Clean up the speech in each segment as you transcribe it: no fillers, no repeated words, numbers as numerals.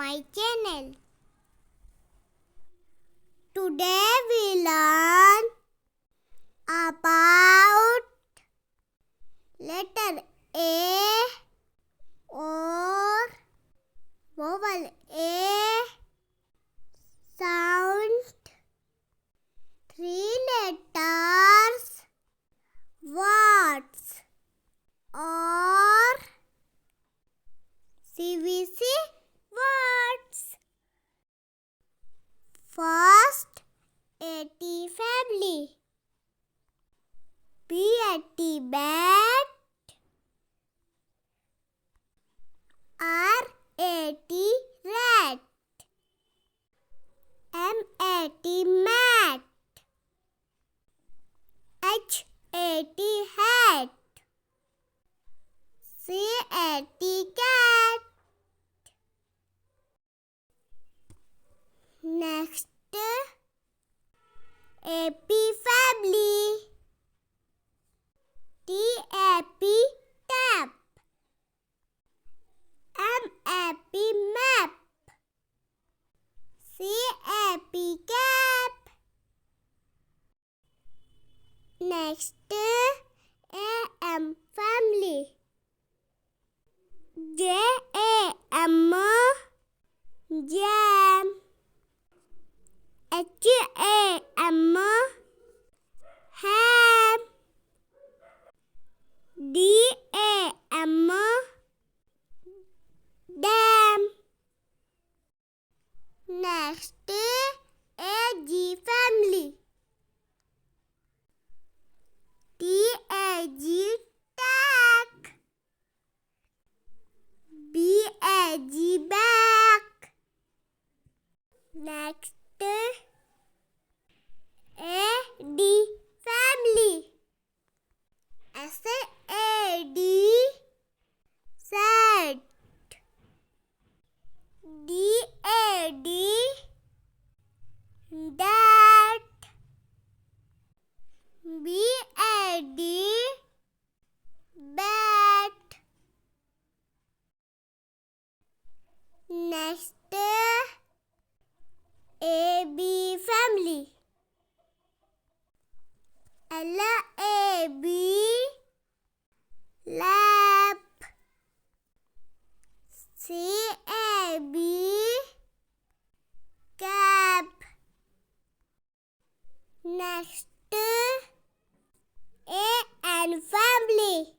my channel. Today we learn about letter A or vowel A sound 3 letters words or CVC words. First, AT family. B at bat, R at rat, M at mat, H at hat, C at cat. Next, AP family. T AP tap, M AP map, C AP cap. Next, AM family. J AM jam, H AM ham, D AM dam. Next, AG family. TAG tack, BAG back. Next, AD family. SAD sad, DAD dat, BAD bat. Next, AB family. LAB lap, CAB cap. Next, AN family.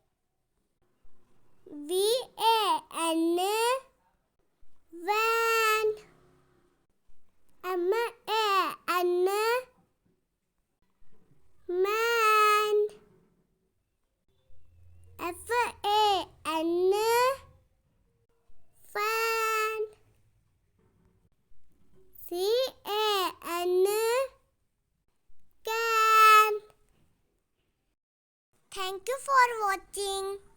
VAN van, MAN man, FAN fan, CAN can. Thank you for watching.